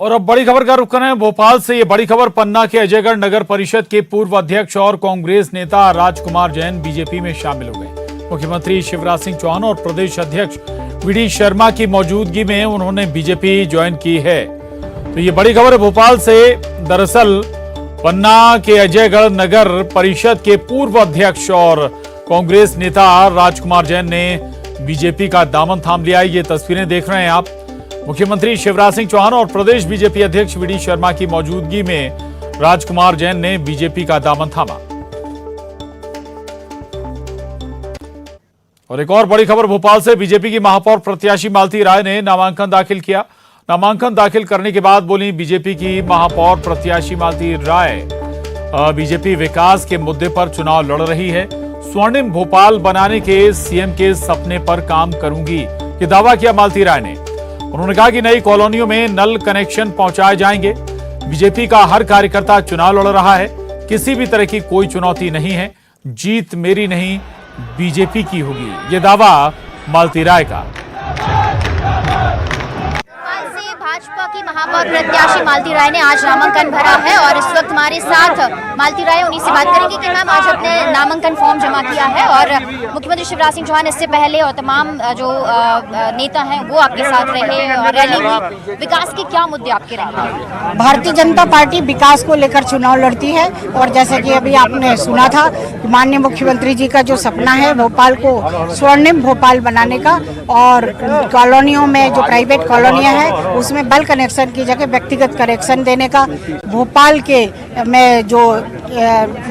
और अब बड़ी खबर का रुख करें भोपाल से। ये बड़ी खबर पन्ना के अजयगढ़ नगर परिषद के पूर्व अध्यक्ष और कांग्रेस नेता राजकुमार जैन बीजेपी में शामिल हो गए। मुख्यमंत्री शिवराज सिंह चौहान और प्रदेश अध्यक्ष वी.डी. शर्मा की मौजूदगी में उन्होंने बीजेपी ज्वाइन की है। तो ये बड़ी खबर है भोपाल से। दरअसल पन्ना के अजयगढ़ नगर परिषद के पूर्व अध्यक्ष और कांग्रेस नेता राजकुमार जैन ने बीजेपी का दामन थाम लिया। ये तस्वीरें देख रहे हैं आप। मुख्यमंत्री शिवराज सिंह चौहान और प्रदेश बीजेपी अध्यक्ष वी.डी. शर्मा की मौजूदगी में राजकुमार जैन ने बीजेपी का दामन थामा। और एक और बड़ी खबर भोपाल से। बीजेपी की महापौर प्रत्याशी मालती राय ने नामांकन दाखिल किया। नामांकन दाखिल करने के बाद बोली बीजेपी की महापौर प्रत्याशी मालती राय बीजेपी विकास के मुद्दे पर चुनाव लड़ रही है। स्वर्णिम भोपाल बनाने के सीएम के सपने पर काम करूंगी, ये दावा किया मालती राय ने। उन्होंने कहा कि नई कॉलोनियों में नल कनेक्शन पहुंचाए जाएंगे। बीजेपी का हर कार्यकर्ता चुनाव लड़ रहा है, किसी भी तरह की कोई चुनौती नहीं है। जीत मेरी नहीं बीजेपी की होगी, ये दावा मालती राय का। भाजपा की महापौर प्रत्याशी मालती राय ने आज नामांकन भरा है और इस वक्त हमारे साथ मालती राय उन्हीं से बात करेंगे कि मैम आज अपने नामांकन फॉर्म जमा किया है और मुख्यमंत्री शिवराज सिंह चौहान इससे पहले और तमाम जो नेता हैं वो आपके साथ रहे और रैली हुई। विकास के क्या मुद्दे आपके रहेंगे? भारतीय जनता पार्टी विकास को लेकर चुनाव लड़ती है और जैसे कि अभी आपने सुना था माननीय मुख्यमंत्री जी का जो सपना है भोपाल को स्वर्णिम भोपाल बनाने का और कॉलोनियों में जो प्राइवेट कॉलोनियां हैं उसमें बल्क कनेक्शन की जगह व्यक्तिगत कनेक्शन देने का, भोपाल के में जो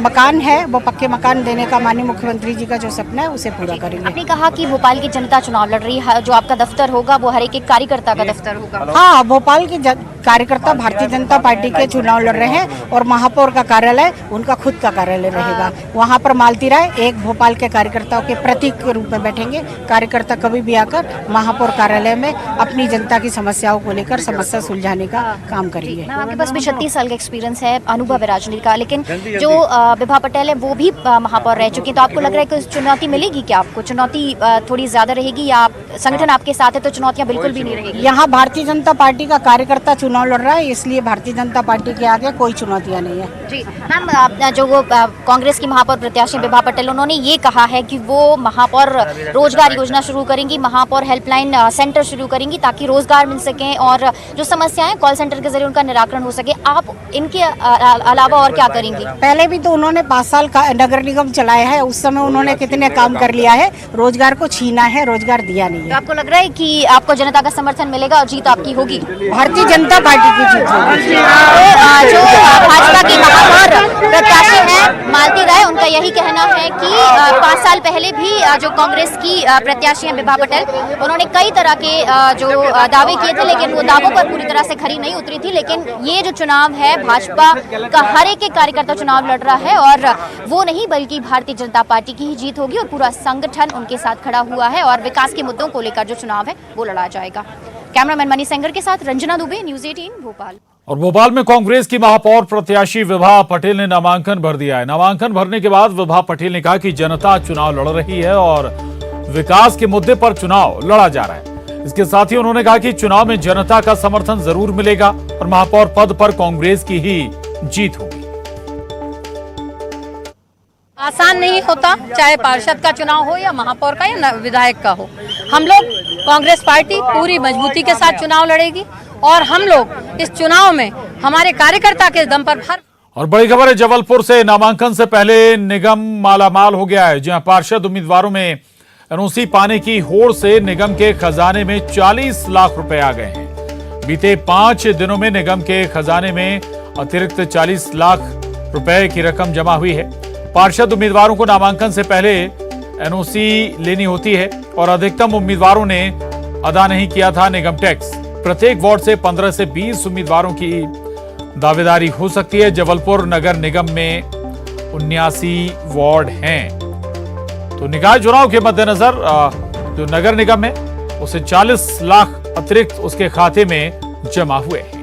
मकान है वो पक्के मकान देने का माननीय मुख्यमंत्री जी का जो सपना है उसे पूरा करेंगे। आपने कहा कि भोपाल की जनता चुनाव लड़ रही है, जो आपका दफ्तर होगा वो हर एक कार्यकर्ता का दफ्तर होगा। हाँ, भोपाल के कार्यकर्ता भारतीय जनता पार्टी के चुनाव लड़ रहे हैं और महापौर का कार्यालय उनका खुद का कार्यालय रहेगा। वहाँ पर मालती राय एक भोपाल के कार्यकर्ताओं के प्रतीक के रूप में बैठेंगे। कार्यकर्ता कभी भी आकर महापौर कार्यालय में अपनी जनता की समस्याओं को लेकर समस्या सुलझाने का काम करेंगे। आपके पास भी 36 साल का एक्सपीरियंस है, अनुभव है राजनीति का, लेकिन जो विभा पटेल है वो भी महापौर रह चुकी है, तो आपको लग रहा है कि चुनौती मिलेगी क्या? आपको चुनौती थोड़ी ज्यादा रहेगी या संगठन आपके साथ है तो चुनौतियां बिल्कुल भी नहीं रहेगी? यहाँ भारतीय जनता पार्टी का कार्यकर्ता चुनाव लड़ रहा है, इसलिए भारतीय जनता पार्टी के आगे कोई चुनौतियां नहीं है। जी मैम, जो वो कांग्रेस की महापौर प्रत्याशी विभा पटेल उन्होंने ये कहा है कि वो महापौर रोजगार योजना शुरू करेंगी, महापौर हेल्पलाइन सेंटर शुरू करेंगी ताकि रोजगार मिल सके और जो समस्याएं कॉल सेंटर के जरिए उनका निराकरण हो सके। आप इनके अलावा और क्या करेंगी? पहले भी तो उन्होंने 5 साल का नगर निगम चलाया है, उस समय उन्होंने कितने काम कर लिया है। रोजगार को छीना है, रोजगार दिया नहीं है। तो आपको लग रहा है कि आपको जनता का समर्थन मिलेगा और जीत आपकी होगी? भारतीय जनता पार्टी की जीत होगी। जो भाजपा की महापौर प्रत्याशी है मालती राय, उनका यही कहना है कि 5 साल पहले भी जो कांग्रेस की प्रत्याशी है विभा पटेल, उन्होंने कई तरह के जो दावे किए थे लेकिन वो दावों पर पूरी तरह से खरी नहीं उतरी थी। लेकिन ये जो चुनाव है भाजपा का हर एक कार्यकर्ता चुनाव लड़ रहा है और वो नहीं बल्कि भारतीय जनता पार्टी की ही जीत होगी और पूरा संगठन उनके साथ खड़ा हुआ है और विकास के मुद्दों को लेकर जो चुनाव है वो लड़ा जाएगा। कैमरामैन मनी सेंगर के साथ रंजना दुबे, न्यूज़ 18 भोपाल। और भोपाल में कांग्रेस की महापौर प्रत्याशी विभा पटेल ने नामांकन भर दिया है। नामांकन भरने के बाद विभा पटेल ने कहा कि जनता चुनाव लड़ रही है और विकास के मुद्दे पर चुनाव लड़ा जा रहा है। इसके साथ ही उन्होंने कहा कि चुनाव में जनता का समर्थन जरूर मिलेगा और महापौर पद पर कांग्रेस की ही जीत होगी। आसान नहीं होता, चाहे पार्षद का चुनाव हो या महापौर का या विधायक का हो। हम लोग कांग्रेस पार्टी पूरी मजबूती के साथ चुनाव लड़ेगी और हम लोग इस चुनाव में हमारे कार्यकर्ता के दम पर हर। और बड़ी खबर है जबलपुर से। नामांकन से पहले निगम मालामाल हो गया है, जहां पार्षद उम्मीदवारों में एनओसी पाने की होड़ से निगम के खजाने में 40 लाख रुपए आ गए हैं। बीते 5 दिनों में निगम के खजाने में अतिरिक्त 40 लाख रुपए की रकम जमा हुई है। पार्षद उम्मीदवारों को नामांकन से पहले एनओसी लेनी होती है और अधिकतम उम्मीदवारों ने अदा नहीं किया था निगम टैक्स। प्रत्येक वार्ड से 15 से 20 उम्मीदवारों की दावेदारी हो सकती है। जबलपुर नगर निगम में 79 वार्ड हैं। तो निकाय चुनाव के मद्देनजर जो नगर निगम है उसे 40 लाख अतिरिक्त उसके खाते में जमा हुए हैं।